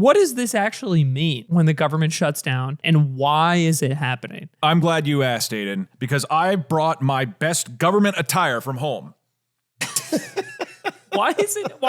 What does this actually mean when the government shuts down, and why is it happening? I'm glad you asked, Aiden, because I brought my best government attire from home. Why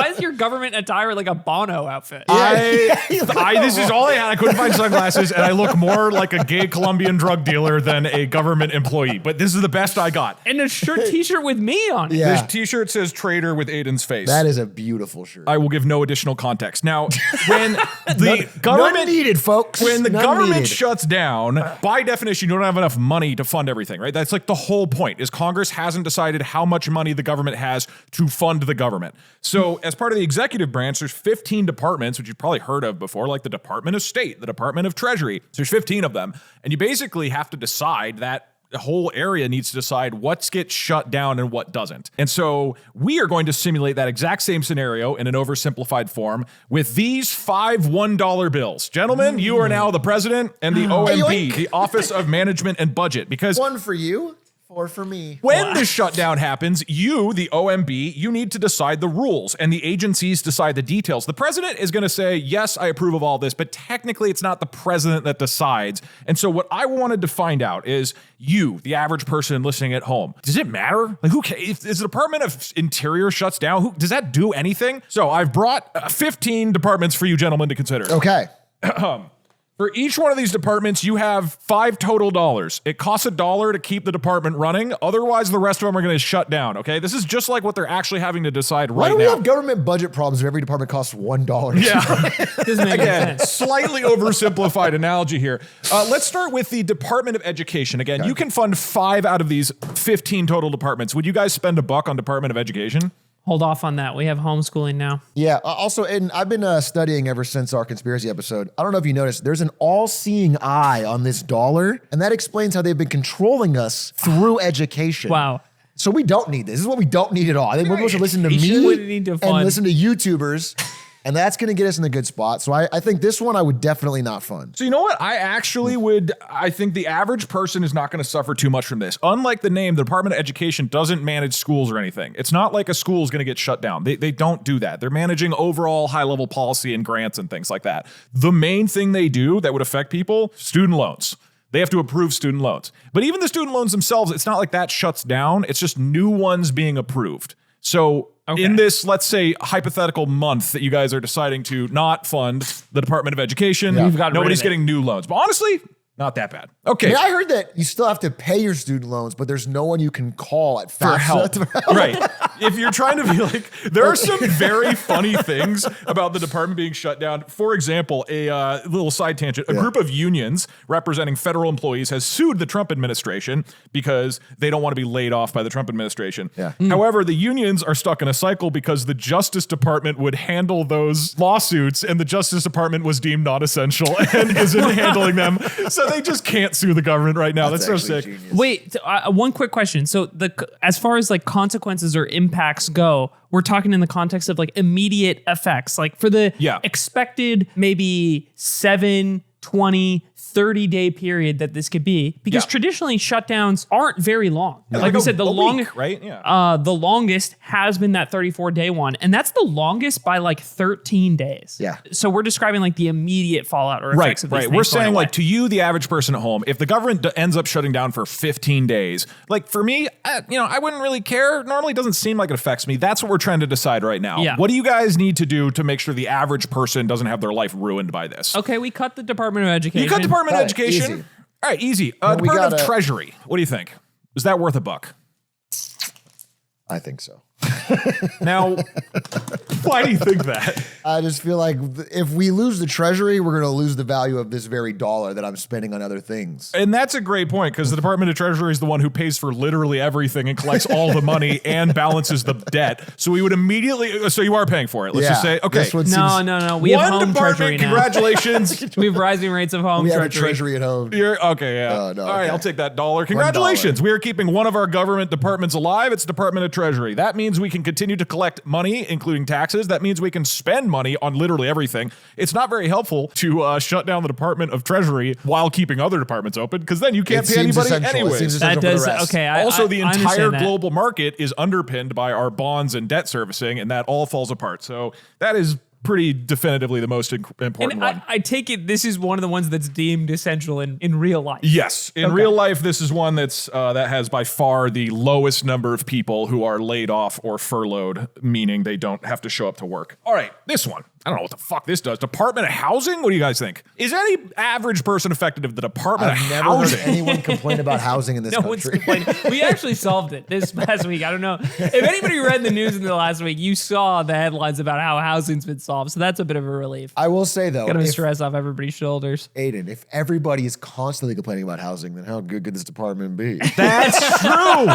is your government attire like a Bono outfit? This is all I had. I couldn't find sunglasses, and I look more like a gay Colombian drug dealer than a government employee. But this is the best I got. And a t-shirt with me on it. Yeah. This t-shirt says "Trader" with Aiden's face. That is a beautiful shirt. I will give no additional context. Now, when the government None needed, folks. when the None government needed. shuts down, by definition, you don't have enough money to fund everything, right? That's like the whole point. Is Congress hasn't decided how much money the government has to fund the government. So, as part of the executive branch, there's 15 departments, which you've probably heard of before, like the Department of State, the Department of Treasury. So there's 15 of them, and you basically have to decide that. The whole area needs to decide what gets shut down and what doesn't. And so we are going to simulate that exact same scenario in an oversimplified form with these 5 $1 bills. Gentlemen, you are now the president and the OMB, the Office of Management and Budget, because One for you, 4 for me. when the shutdown happens, you, the OMB, you need to decide the rules and the agencies decide the details. The president is going to say, yes, I approve of all this, but technically it's not the president that decides. And so what I wanted to find out is you, the average person listening at home, does it matter? Like, who cares? If the Department of Interior shuts down, does that do anything? So I've brought 15 departments for you gentlemen to consider. Okay. For each one of these departments, you have $5 total. It costs $1 to keep the department running. Otherwise, the rest of them are going to shut down. Okay, this is just like what they're actually having to decide Why right do we now. have government budget problems if every department costs $1? Yeah, Doesn't make any again, sense. slightly oversimplified analogy here. Let's start with the Department of Education. Again, you can fund 5 out of these 15 total departments. Would you guys spend $1 on Department of Education? Hold off on that. We have homeschooling now. Yeah. Also, Aiden, I've been studying ever since our conspiracy episode. I don't know if you noticed, there's an all-seeing eye on this dollar, and that explains how they've been controlling us through education. Wow. So we don't need this. This is what we don't need at all. I think we're supposed to listen to Education me wouldn't need to and fund. listen to YouTubers, and that's going to get us in a good spot. So I think this one I would definitely not fund. So you know what? I think the average person is not going to suffer too much from this. Unlike the name, the Department of Education doesn't manage schools or anything. It's not like a school is going to get shut down. They don't do that. They're managing overall high-level policy and grants and things like that. The main thing they do that would affect people, student loans. They have to approve student loans. But even the student loans themselves, it's not like that shuts down. It's just new ones being approved. So in this, let's say, hypothetical month that you guys are deciding to not fund the Department of Education, We've gotten rid nobody's of it. getting new loans. But honestly, not that bad. Okay. Yeah, I heard that you still have to pay your student loans, but there's no one you can call at For help. Right. If you're trying to be like, there are some very funny things about the department being shut down. For example, a little side tangent, a group of unions representing federal employees has sued the Trump administration because they don't want to be laid off by the Trump administration. Yeah. However, the unions are stuck in a cycle because the Justice Department would handle those lawsuits and the Justice Department was deemed non-essential and isn't handling them. So they just can't sue the government right now. That's so actually sick. genius. Wait, one quick question. So as far as like consequences or impacts go, we're talking in the context of like immediate effects, like for the expected maybe 7, 20, 30-day period that this could be, because traditionally shutdowns aren't very long. Like we said, the longest, right? Yeah. the longest has been that 34-day one, and that's the longest by like 13 days. Yeah. So we're describing like the immediate fallout or effects of these things We're saying going away. like to you, the average person at home, if the government ends up shutting down for 15 days, like for me, I wouldn't really care. Normally it doesn't seem like it affects me. That's what we're trying to decide right now. Yeah. What do you guys need to do to make sure the average person doesn't have their life ruined by this? Okay, we cut the Department of Education. You cut Department of Got it. Education. Easy. All right, easy. Well, we Department of gotta- Treasury. What do you think? Is that worth $1? I think so. Now, why do you think that? I just feel like if we lose the treasury, we're going to lose the value of this very dollar that I'm spending on other things. And that's a great point because the Department of Treasury is the one who pays for literally everything and collects all the money and balances the debt. So we would immediately, so you are paying for it. Let's just say, okay. This one No, seems- no. We have One home treasury department, now. congratulations. We have rising rates of home We have a treasury. treasury at home. You're okay, yeah. Oh, no, All right, okay. I'll take that $1. Congratulations. We are keeping one of our government departments alive. It's Department of Treasury. That means we can continue to collect money, including taxes. That means we can spend money on literally everything. It's not very helpful to shut down the Department of Treasury while keeping other departments open because then you can't It pay seems anybody essential. It anyways. seems That essential for does the rest. okay. Also, the I entire understand that. global market is underpinned by our bonds and debt servicing, and that all falls apart. So that is pretty definitively the most important one. I take it this is one of the ones that's deemed essential in real life. Yes. In real life, this is one that's that has by far the lowest number of people who are laid off or furloughed, meaning they don't have to show up to work. All right, this one. I don't know what the fuck this does. Department of Housing? What do you guys think? Is any average person affected of the Department of Housing? I've never heard anyone complain about housing in this No one's country. complaining. We actually solved it this past week. I don't know. If anybody read the news in the last week, you saw the headlines about how housing's been solved. So that's a bit of a relief. I will say, though, Got to stress off everybody's shoulders. Aiden, if everybody is constantly complaining about housing, then how good could this department be? That's true.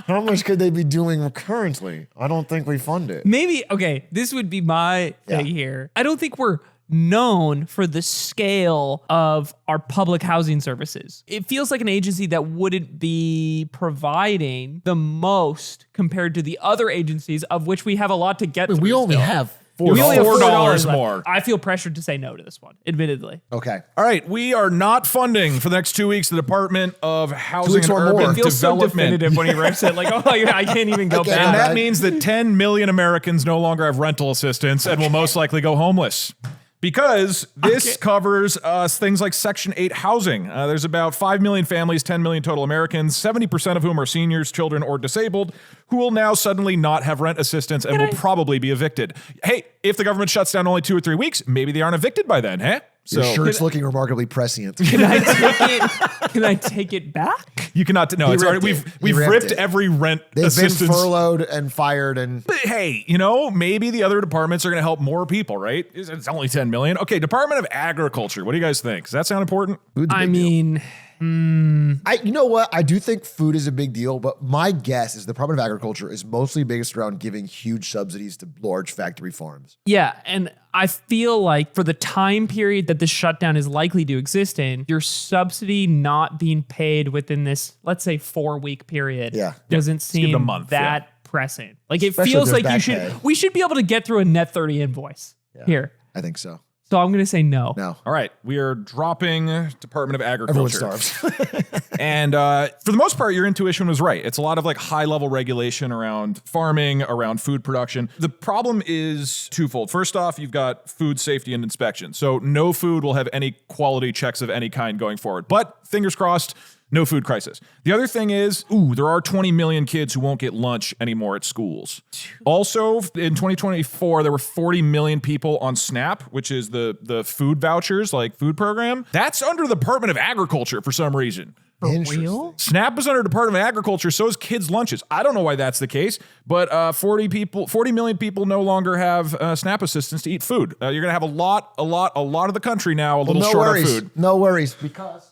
How much could they be doing currently? I don't think we fund it. Maybe, okay, this would be my thing here. I don't think we're known for the scale of our public housing services. It feels like an agency that wouldn't be providing the most compared to the other agencies, of which we have a lot to get through. We only still. have We only have $4 $4 more. left. I feel pressured to say no to this one, admittedly. Okay. All right, we are not funding for the next 2 weeks the Department of Housing weeks and or more. Urban It feels so Development. definitive when he rips it. Like, oh, I can't even go Okay, back. And that Right. means that 10 million Americans no longer have rental assistance and will most likely go homeless. Because this covers things like Section 8 housing. There's about 5 million families, 10 million total Americans, 70% of whom are seniors, children, or disabled, who will now suddenly not have rent assistance and will probably be evicted. Hey, if the government shuts down only 2 or 3 weeks, maybe they aren't evicted by then, huh? Your So shirt's looking remarkably prescient. Can I take it back? you cannot. No, it's already, we've ripped ripped it. every rent They've assistance. been furloughed and fired and But hey, maybe the other departments are going to help more people, right? It's only 10 million. Okay, Department of Agriculture. What do you guys think? Does that sound important? food's a I big deal. mean, You know what? I do think food is a big deal, but my guess is the Department of Agriculture is mostly based around giving huge subsidies to large factory farms. yeah, and I feel like for the time period that this shutdown is likely to exist in, your subsidy not being paid within this, let's say, 4-week period, doesn't give it seem a month, that pressing. Like it Especially feels if like there's you back pay. we should be able to get through a net 30 invoice here. I think so. So I'm going to say no. No. All right, we are dropping Department of Everyone Agriculture. starves. And for the most part, your intuition was right. It's a lot of like high level regulation around farming, around food production. The problem is twofold. First off, you've got food safety and inspection. So no food will have any quality checks of any kind going forward. But fingers crossed, no food crisis. The other thing is, there are 20 million kids who won't get lunch anymore at schools. Also, in 2024, there were 40 million people on SNAP, which is the food vouchers, like food program. That's under the Department of Agriculture for some reason. For Interesting. real? SNAP is under Department of Agriculture, so is kids' lunches. I don't know why that's the case, but 40 million people no longer have SNAP assistance to eat food. You're going to have a lot of the country now a little no short worries. of food. No worries. Because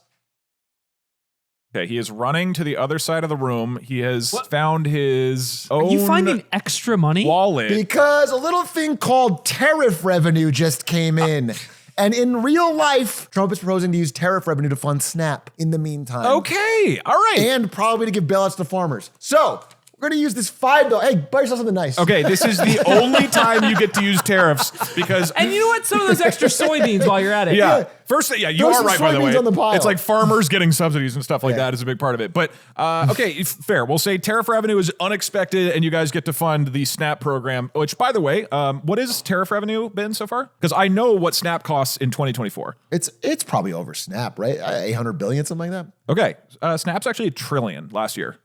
Okay, he is running to the other side of the room. He has found his own Are you finding extra money? wallet. Because a little thing called tariff revenue just came in. And in real life, Trump is proposing to use tariff revenue to fund SNAP in the meantime. Okay, all right. And probably to give bailouts to farmers. So we're going to use this $5. Hey, buy yourself something nice. Okay, this is the only time you get to use tariffs because And you know what? Some of those extra soybeans while you're at it. yeah. First, you Throw are some right, by the soybeans way. on the pile. It's like farmers getting subsidies and stuff like Yeah. that is a big part of it. But okay, fair. We'll say tariff revenue is unexpected and you guys get to fund the SNAP program, which, by the way, what is tariff revenue been so far? Because I know what SNAP costs in 2024. It's probably over SNAP, right? 800 billion, something like that. Okay, SNAP's actually $1 trillion last year.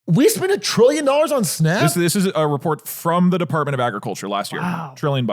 We spent $1 trillion on SNAP? This is a report from the Department of Agriculture last year. Wow. $1 trillion.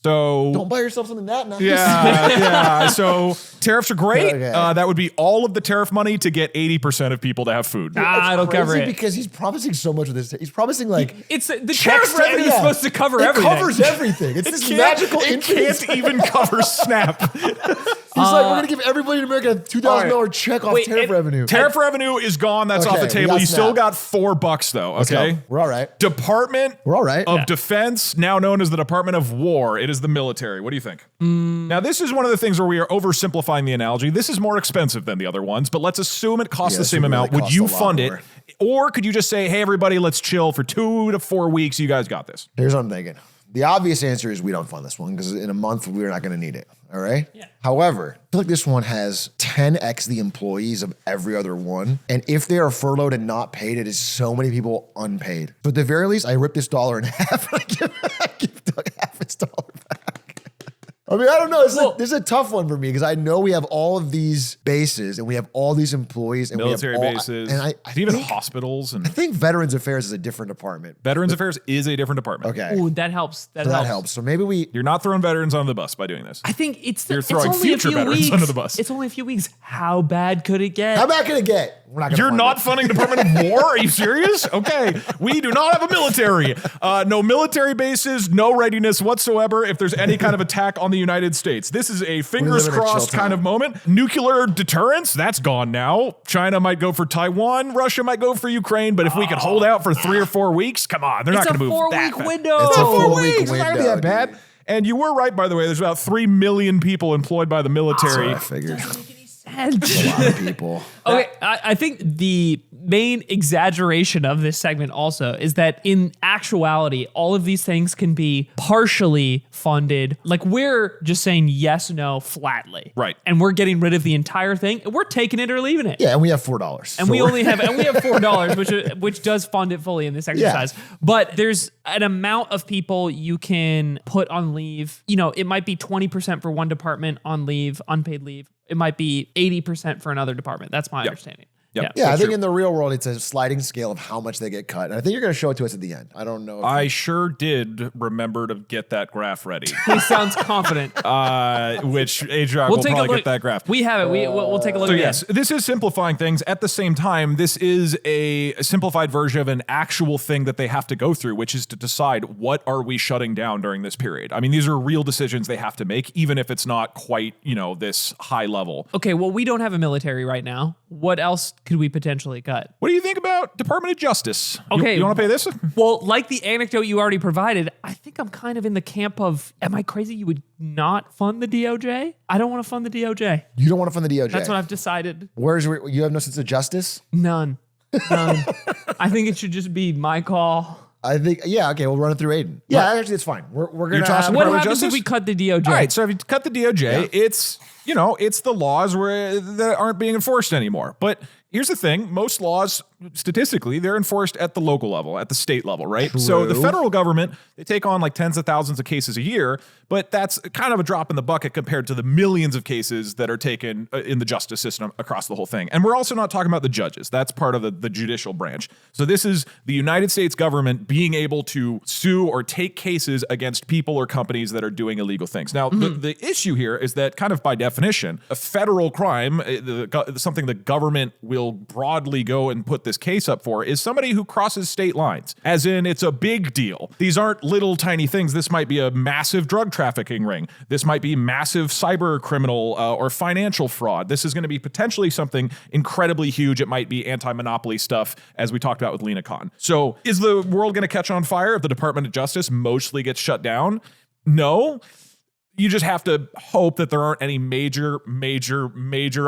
So Don't buy yourself something that nice. yeah. So tariffs are great. Okay. That would be all of the tariff money to get 80% of people to have food. It'll cover Crazy it. Because he's promising so much with this. He's promising like It's the checks tariff revenue is supposed to cover it everything. covers everything. It's this magical It infinite. can't even cover SNAP. He's like, we're gonna give everybody in America a $2,000 check off Wait, tariff and- revenue. Tariff revenue is gone. That's off Okay, the we table. got You still SNAP. got $4 though. Let's Okay. go. We're all right. Department We're all right. of Defense, now known as the Department of War. It is the military. What do you think? Now, this is one of the things where we are oversimplifying the analogy. This is more expensive than the other ones, but let's assume it costs Yeah, the this same would really amount. Would cost you a lot fund more. it? Or could you just say, hey, everybody, let's chill for 2 to 4 weeks. You guys got this. Here's what I'm thinking. The obvious answer is we don't fund this one because in a month we're not going to need it. All right. Yeah. However, I feel like this one has 10x the employees of every other one. And if they are furloughed and not paid, it is so many people unpaid. So at the very least, I rip this dollar in half and I give Doug half its dollar back. I mean, I don't know. This is a tough one for me because I know we have all of these bases and we have all these employees and military we have bases, and I even think, hospitals. And I think Veterans Affairs is a different department. Veterans Affairs is a different department. Okay. Ooh, that helps. That helps. So maybe You're not throwing veterans under the bus by doing this. I think it's You're throwing only future a few veterans weeks. under the bus. It's only a few weeks. How bad could it get? How bad can it get? We're not gonna You're fund not it. funding Department of War? Are you serious? Okay. We do not have a military. No military bases, no readiness whatsoever if there's any kind of attack on the United States. This is a fingers live in a crossed chill kind time. of moment. Nuclear deterrence, that's gone now. China might go for Taiwan. Russia might go for Ukraine. But if we can hold out for 3 or 4 weeks, come on. They're not It's going to a move that 4-week fast. window. It's a 4 4-week weeks. It's not gonna be window, that bad. dude. And you were right, by the way. There's about 3 million people employed by the military. I figured. Sad. A lot of people. Okay, I think the main exaggeration of this segment also is that in actuality, all of these things can be partially funded. Like we're just saying yes, no, flatly. Right. And we're getting rid of the entire thing. And we're taking it or leaving it. Yeah, and we have $4. And we have $4, which does fund it fully in this exercise. But there's an amount of people you can put on leave. You know, it might be 20% for one department on leave, unpaid leave. It might be 80% for another department. That's my understanding. Yep. Yeah, I think true. in the real world, it's a sliding scale of how much they get cut. And I think you're going to show it to us at the end. I don't know. I sure did remember to get that graph ready. He sounds confident. Which Adrian will take a probably look. get that graph. We have it. We'll take a look. So again. yes, this is simplifying things. At the same time, this is a simplified version of an actual thing that they have to go through, which is to decide what are we shutting down during this period. I mean, these are real decisions they have to make, even if it's not quite, this high level. Okay, well, we don't have a military right now. What else could we potentially cut? What do you think about Department of Justice? Okay. You want to pay this? Well, like the anecdote you already provided, I think I'm kind of in the camp of, am I crazy you would not fund the DOJ? I don't want to fund the DOJ. You don't want to fund the DOJ. That's what I've decided. You have no sense of justice? None. I think it should just be my call. I think, yeah, okay, we'll run it through Aiden. Yeah, actually, it's fine. We're going to tossing have... What Department of happens if Justice? we cut the DOJ? All right, so if you cut the DOJ, it's the laws that aren't being enforced anymore. But here's the thing. Most laws, statistically, they're enforced at the local level, at the state level, right? True. So the federal government, they take on like tens of thousands of cases a year, but that's kind of a drop in the bucket compared to the millions of cases that are taken in the justice system across the whole thing. And we're also not talking about the judges. That's part of the judicial branch. So this is the United States government being able to sue or take cases against people or companies that are doing illegal things. Now, the issue here is that kind of by definition, a federal crime, something the government will broadly go and put this case up for, is somebody who crosses state lines, as in it's a big deal. These aren't little tiny things. This might be a massive drug trafficking ring. This might be massive cyber criminal or financial fraud. This is going to be potentially something incredibly huge. It might be anti-monopoly stuff, as we talked about with Lena Khan. So is the world going to catch on fire if the Department of Justice mostly gets shut down? No. You just have to hope that there aren't any major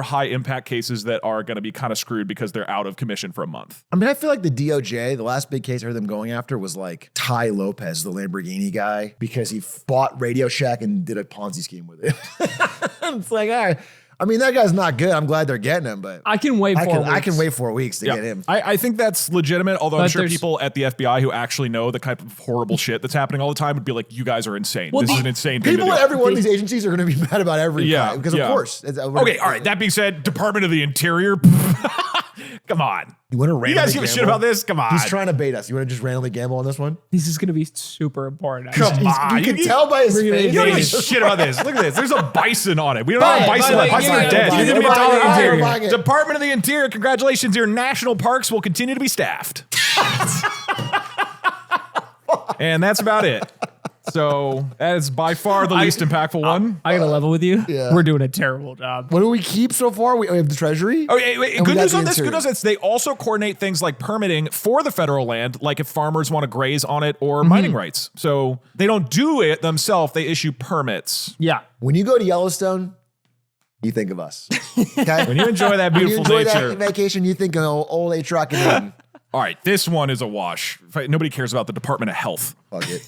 high impact cases that are going to be kind of screwed because they're out of commission for a month. I mean, I feel like the DOJ, the last big case I heard them going after was like Ty Lopez, the Lamborghini guy, because he bought Radio Shack and did a Ponzi scheme with it. It's like, all right. I mean, that guy's not good. I'm glad they're getting him, but I can wait 4 weeks. I can wait 4 weeks to get him. I think that's legitimate, although I'm But sure there's- people at the FBI who actually know the type of horrible shit that's happening all the time would be like, you guys are insane. Well, this is the- an insane thing to People do. at every one of these agencies are going to be mad about every crime, because of course. Okay, all right. That being said, Department of the Interior, come on. You want to You randomly guys give a shit gamble? about this? Come on. He's trying to bait us. You want to just randomly gamble on this one? This is going to be super important. Come on. You can tell by his Bring it in. face. You don't give a shit about this. Look at this. There's a bison on it. We don't have a Buy it, bison. buy it, The bison give are it, dead. buy it, You're gonna be buy it, $1 buy it, interior. buy it. Department of the Interior, congratulations. Your national parks will continue to be staffed. And that's about it. So that is by far the least impactful one. I got to level with you. Yeah. We're doing a terrible job. What do we keep so far? We have the Treasury. Oh, wait, And we good got news the on this. Good Interior. news on this. They also coordinate things like permitting for the federal land, like if farmers want to graze on it or mining rights. So they don't do it themselves. They issue permits. Yeah. When you go to Yellowstone, you think of us. Okay? When you enjoy that When you beautiful enjoy nature. that vacation, you think of old A-Truck and All right, this one is a wash. Nobody cares about the Department of Health. fuck it.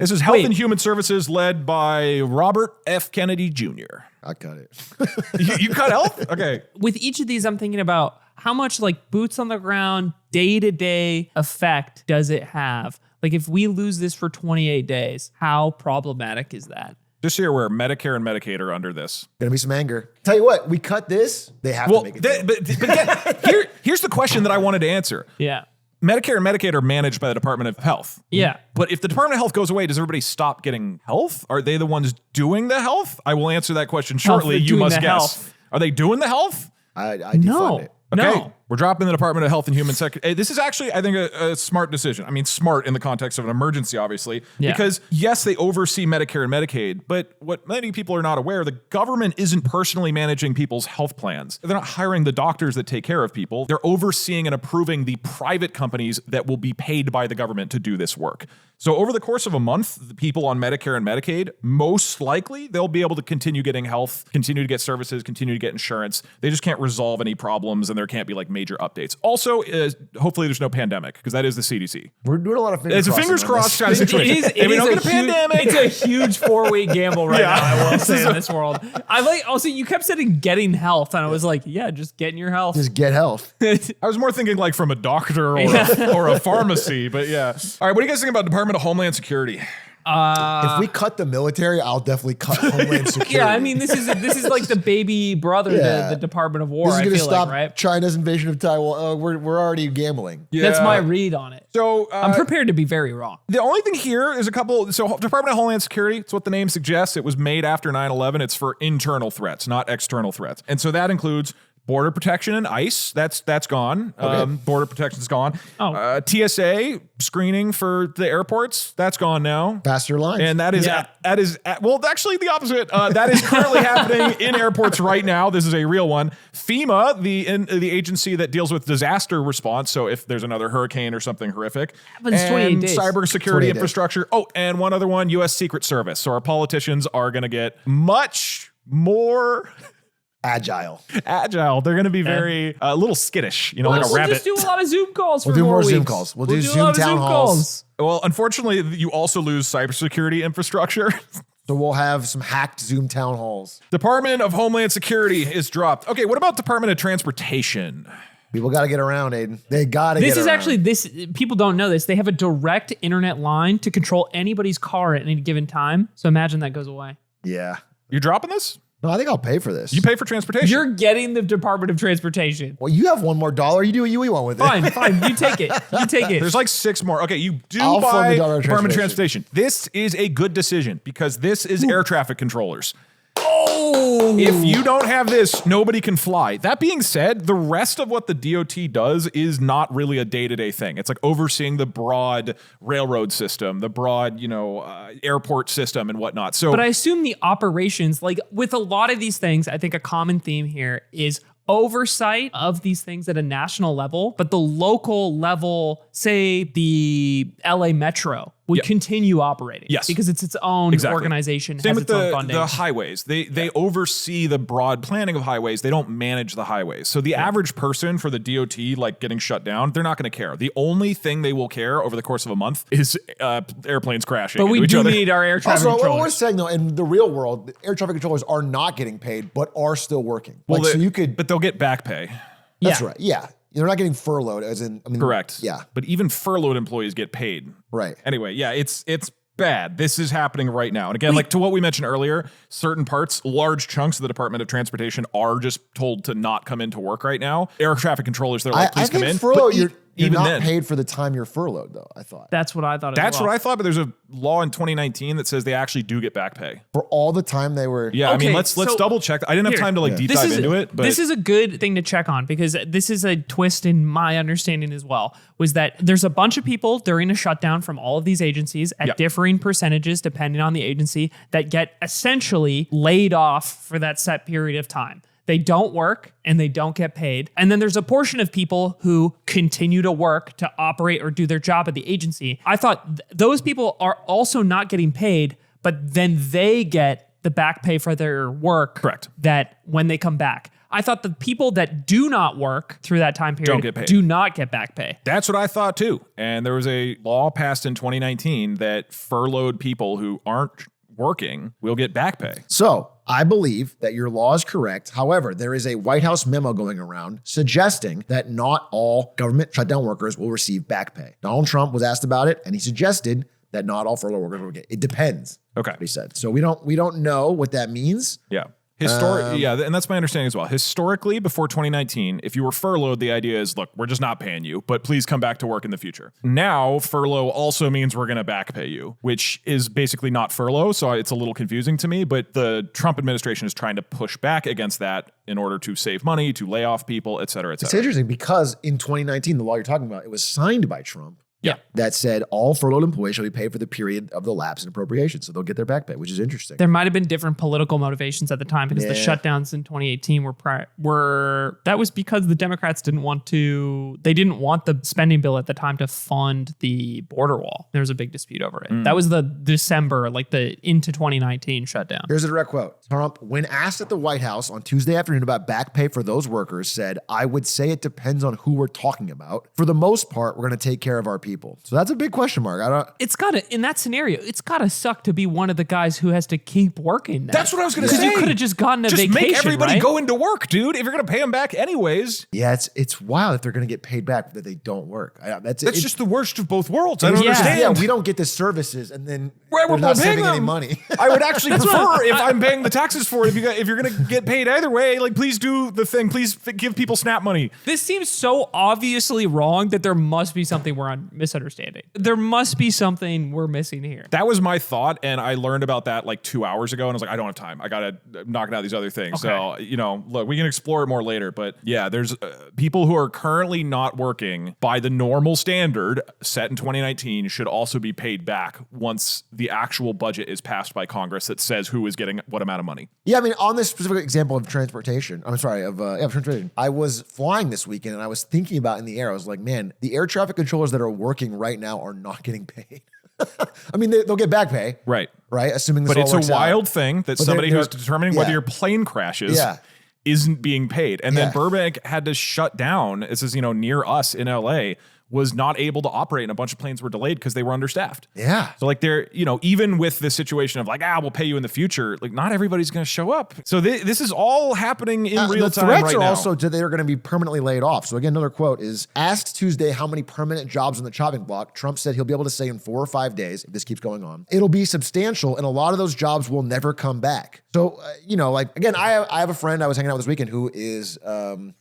This is Health and Human Services led by Robert F. Kennedy Jr. I cut it. You cut health? Okay. With each of these, I'm thinking about how much like boots on the ground, day-to-day effect does it have? Like if we lose this for 28 days, how problematic is that? Just so you're aware, Medicare and Medicaid are under this. Gonna be some anger. Tell you what, we cut this, they have to make it. But again, here's the question that I wanted to answer. Yeah. Medicare and Medicaid are managed by the Department of Health. Yeah. But if the Department of Health goes away, does everybody stop getting health? Are they the ones doing the health? I will answer that question shortly. You must guess. Health. Are they doing the health? I defund it. Okay, No. we're dropping the Department of Health and Human Security. This is actually, I think, a smart decision. I mean, smart in the context of an emergency, obviously, because yes, they oversee Medicare and Medicaid, but what many people are not aware, the government isn't personally managing people's health plans. They're not hiring the doctors that take care of people. They're overseeing and approving the private companies that will be paid by the government to do this work. So over the course of a month, the people on Medicare and Medicaid, most likely they'll be able to continue getting health, continue to get services, continue to get insurance. They just can't resolve any problems and there can't be like major updates. Also, hopefully there's no pandemic because that is the CDC. We're doing a lot of fingers It's a fingers crossed kind of situation. It we is don't a get a pandemic. It's a huge 4-week gamble right now, I will say, in this world. I like, also, you kept saying getting health, and I was like, yeah, just getting your health. Just get health. I was more thinking like from a doctor or a pharmacy, but yeah. All right, what do you guys think about Department of Homeland Security? If we cut the military, I'll definitely cut Homeland Security. Yeah, I mean, this is like the baby brother to the Department of War. This is I going to feel stop like, right? China's invasion of Taiwan. We're already gambling. Yeah. That's my read on it. So I'm prepared to be very wrong. the only thing here is a couple. So Department of Homeland Security, it's what the name suggests. It was made after 9/11. It's for internal threats, not external threats. And so that includes border protection and ICE. That's gone. Border protection's gone. Oh. TSA screening for the airports. That's gone now. Faster lines. And that is well, actually the opposite. That is currently happening in airports right now. This is a real one. FEMA, the agency that deals with disaster response. So if there's another hurricane or something horrific, But it's 28 and days. cybersecurity 28 days. infrastructure. Oh, and one other one, U.S. Secret Service. So our politicians are going to get much more Agile. agile. They're going to be very a little skittish, like a we'll rabbit. just do a lot of Zoom calls We'll for do more more Zoom weeks. calls. We'll do do a Zoom lot of town halls. Well, unfortunately, you also lose cybersecurity infrastructure. So we'll have some hacked Zoom town halls. Department of Homeland Security is dropped. Okay, what about Department of Transportation? People got to get around, Aiden. They got to get around. This is actually people don't know this. They have a direct internet line to control anybody's car at any given time. So imagine that goes away. Yeah. You're dropping this? No, I think I'll pay for this. You pay for transportation. You're getting the Department of Transportation. Well, you have one more dollar. You do what you want with it. Fine. You take it. You take it. There's like 6 more. Okay, you do I'll fund buy the Department of Department of Transportation. This is a good decision because this is air traffic controllers. Oh, If you don't have this, nobody can fly. That being said, the rest of what the DOT does is not really a day-to-day thing. It's like overseeing the broad railroad system, the broad, airport system and whatnot. So, but I assume the operations, like with a lot of these things, I think a common theme here is oversight of these things at a national level, but the local level, say the LA Metro, would continue operating. Yes. Because it's its own organization, Same has with its own funding. the highways. They oversee the broad planning of highways. They don't manage the highways. So the average person for the DOT, like getting shut down, they're not going to care. The only thing they will care over the course of a month is airplanes crashing. But we into each do other. need our air traffic Also, what we're controllers. saying though, in the real world, the air traffic controllers are not getting paid, but are still working. Well, so you could. but they'll get back pay. That's Yeah. right. Yeah, they're not getting furloughed, as in. I mean, Correct. Yeah. But even furloughed employees get paid. Right. Anyway, yeah, it's bad. This is happening right now. And again, like to what we mentioned earlier, certain parts, large chunks of the Department of Transportation are just told to not come into work right now. Air traffic controllers, they're like, I please come think in. furlough, But you're even not then, paid for the time you're furloughed, though. I thought That's what I thought. that's what I thought. But there's a law in 2019 that says they actually do get back pay. for all the time they were. Yeah, I mean, Okay, let's so- double check. I didn't have Here. time to like deep dive into it. But this is a good thing to check on because this is a twist in my understanding as well, was that there's a bunch of people during a shutdown from all of these agencies at differing percentages depending on the agency that get essentially laid off for that set period of time. They don't work and they don't get paid. And then there's a portion of people who continue to work to operate or do their job at the agency. I thought those people are also not getting paid, but then they get the back pay for their work. Correct. That when they come back. I thought the people that do not work through that time period Don't get paid. do not get back pay. That's what I thought too. And there was a law passed in 2019 that furloughed people who aren't working will get back pay. So I believe that your law is correct. However, there is a White House memo going around suggesting that not all government shutdown workers will receive back pay. Donald Trump was asked about it, and he suggested that not all furlough workers will get. It depends. Okay. What he said. So we don't know what that means. Yeah. And that's my understanding as well. Historically, before 2019, if you were furloughed, the idea is, look, we're just not paying you, but please come back to work in the future. Now, furlough also means we're going to back pay you, which is basically not furlough. So it's a little confusing to me, but the Trump administration is trying to push back against that in order to save money, to lay off people, et cetera, et cetera. It's interesting because in 2019, the law you're talking about, it was signed by Trump. Yeah. That said all furloughed employees shall be paid for the period of the lapse in appropriation. So they'll get their back pay, which is interesting. There might have been different political motivations at the time because the Yeah. shutdowns in 2018 were that was because the Democrats didn't want the spending bill at the time to fund the border wall. There was a big dispute over it. That was the December, like the into 2019 shutdown. Here's a direct quote. Trump, when asked at the White House on Tuesday afternoon about back pay for those workers, said, "I would say it depends on who we're talking about. For the most part, we're going to take care of our people." So that's a big question mark. It's gotta, in that scenario, it's gotta suck to be one of the guys who has to keep working. Now. That's what I was going to say. Because you could have just gotten a vacation, make everybody right? go into work, dude. If you're going to pay them back anyways. Yeah, it's wild if they're going to get paid back that they don't work. That's just the worst of both worlds. I don't Yeah. understand. Yeah, we don't get the services, and then We're we're not paying saving any them. money. I would actually prefer if I'm paying the taxes for it. If you're going to get paid either way, like please do the thing. Please give people SNAP money. This seems so obviously wrong that there must be something we're misunderstanding. There must be something we're missing here. That was my thought, and I learned about that like 2 hours ago, and I was like, I don't have time. I gotta knock out these other things. Okay. So look, we can explore it more later. But yeah, there's people who are currently not working by the normal standard set in 2019 should also be paid back once the actual budget is passed by Congress that says who is getting what amount of money. Yeah, I mean, on this specific example of transportation, transportation, I was flying this weekend and I was thinking about in the air, I was like, man, the air traffic controllers that are working right now are not getting paid. I mean, they'll get back pay. Right. Assuming this But it's all works a wild out. thing that But somebody they're- who's determining whether yeah. your plane crashes Yeah. isn't being paid. And then Yeah. Burbank had to shut down. This is, near us in LA, was not able to operate, and a bunch of planes were delayed because they were understaffed. Yeah. So like they're, even with this situation of like, we'll pay you in the future, like not everybody's going to show up. So this is all happening in real the time threats right are now. also that they're going to be permanently laid off. So again, another quote is, asked Tuesday how many permanent jobs on the chopping block, Trump said he'll be able to say in 4 or 5 days, if this keeps going on, it'll be substantial and a lot of those jobs will never come back. So, again, I have a friend I was hanging out with this weekend who is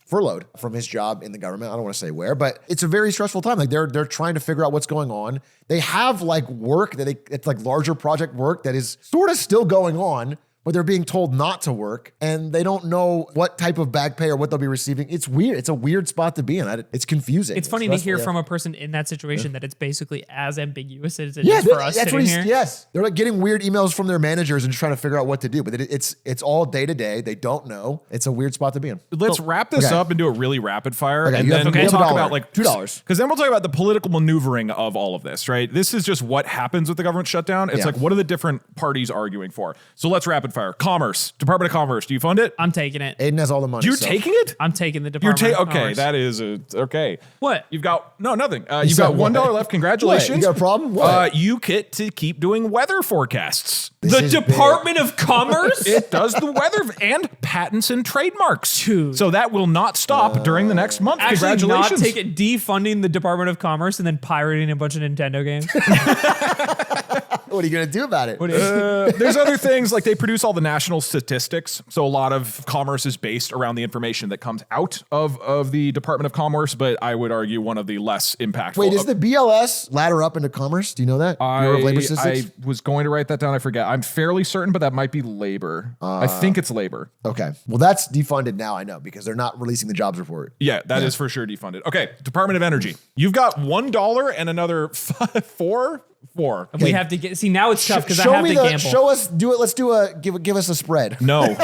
furloughed from his job in the government. I don't want to say where, but it's a very stressful time. Like they're trying to figure out what's going on. They have like work it's like larger project work that is sort of still going on, but they're being told not to work and they don't know what type of back pay or what they'll be receiving. It's weird. It's a weird spot to be in. It's confusing. It's funny to hear stressful, from a person in that situation that it's basically as ambiguous as it yeah, is for us that's sitting what here. Yes, they're like getting weird emails from their managers and just trying to figure out what to do. But it's all day to day. They don't know. It's a weird spot to be in. Let's wrap this okay. up and do a really rapid fire. Okay, And you then have we'll $1. talk about like $2. Because then we'll talk about the political maneuvering of all of this, right? This is just what happens with the government shutdown. It's Yeah. like, what are the different parties arguing for? So let's rapid fire. Commerce, Department of Commerce. Do you fund it? I'm taking it. Aiden has all the money. You're so- taking it? I'm taking the You're Department of okay. Commerce. That is okay. What? You've got nothing. You've said got $1 what? left. Congratulations. What? You got a problem? What? You get to keep doing weather forecasts. This The is Department of Commerce? It does the weather and patents and trademarks. Dude. So that will not stop during the next month. Actually, not Congratulations. take it defunding the Department of Commerce and then pirating a bunch of Nintendo games. What are you going to do about it? There's other things like they produce all the national statistics. So a lot of commerce is based around the information that comes out of the Department of Commerce, but I would argue one of the less impactful. Wait, is the BLS ladder up into commerce? Do you know that? Bureau of Labor I Statistics? was going to write that down. I forget. I'm fairly certain, but that might be labor. I think it's labor. Okay. Well, that's defunded now, I know, because they're not releasing the jobs report. Yeah, that is for sure defunded. Okay, Department of Energy. You've got $1 and another four. We have to get. See, now it's tough because I Show have me to gamble. Show us. Do it. Let's do give us a spread. No.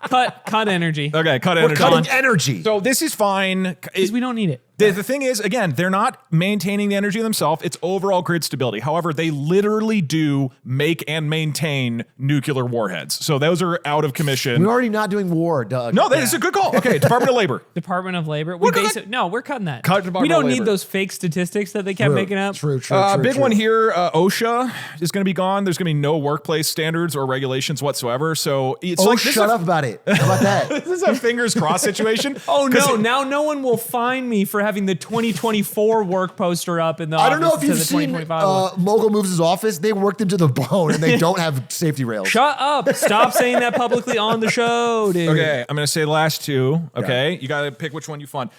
Cut energy. Okay, cut We're energy. cutting energy. So this is fine. Because we don't need it. The thing is, again, they're not maintaining the energy themselves. It's overall grid stability. However, they literally do make and maintain nuclear warheads. So those are out of commission. We're already not doing war, Doug. No, that is a good call. Okay, Department of Labor. Department of Labor. We're We're cutting that. Cut Department we don't of need Labor. those fake statistics that they kept making up. True. Big one here, OSHA is going to be gone. There's going to be no workplace standards or regulations whatsoever. So it's like shut up about it. How about that? This is a fingers crossed situation. Oh no! Now no one will find me for having the 2024 work poster up in the. I don't know if you've the seen 2025 Mogul Moves' his office. They worked him to the bone, and they don't have safety rails. Shut up! Stop saying that publicly on the show, dude. Okay, I'm going to say the last two. Okay, you got to pick which one you fund.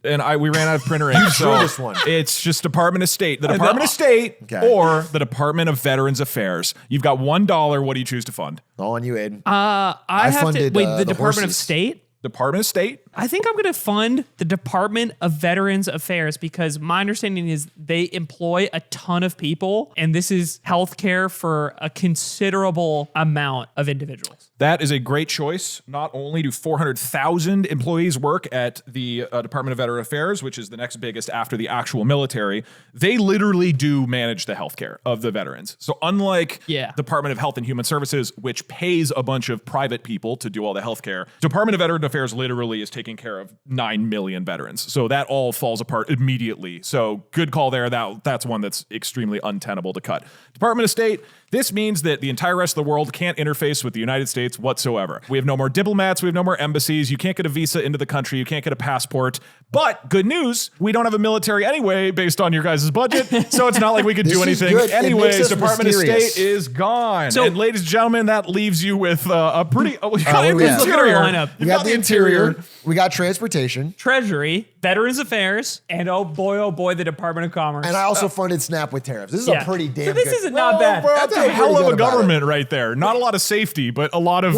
And we ran out of printer ink, so this one. It's just Department of State. The Department of State or the Department of Veterans Affairs. You've got $1. What do you choose to fund? All on you, Aiden. I have funded, to wait. The the Department of horses. State. Department of State. I think I'm going to fund the Department of Veterans Affairs because my understanding is they employ a ton of people, and this is healthcare for a considerable amount of individuals. That is a great choice. Not only do 400,000 employees work at the Department of Veteran Affairs, which is the next biggest after the actual military, they literally do manage the healthcare of the veterans. So unlike Department of Health and Human Services, which pays a bunch of private people to do all the healthcare, Department of Veteran Affairs literally is taking care of 9 million veterans. So that all falls apart immediately. So good call there. That's one that's extremely untenable to cut. Department of State. This means that the entire rest of the world can't interface with the United States whatsoever. We have no more diplomats. We have no more embassies. You can't get a visa into the country. You can't get a passport. But good news, we don't have a military anyway based on your guys' budget. So it's not like we could do anything. Anyways, Department of State is gone. So, and ladies and gentlemen, that leaves you with a pretty... We got lineup. We got the interior. We got transportation. Treasury, Veterans Affairs, and oh boy, the Department of Commerce. And I also funded SNAP with tariffs. This is a pretty damn good. This is not bad. That's a hell of a government right there. Not a lot of safety, but a lot of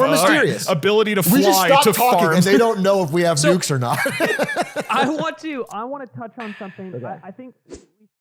ability to fly we just stopped to talking farms. and they don't know if we have nukes or not. I want to touch on something. I think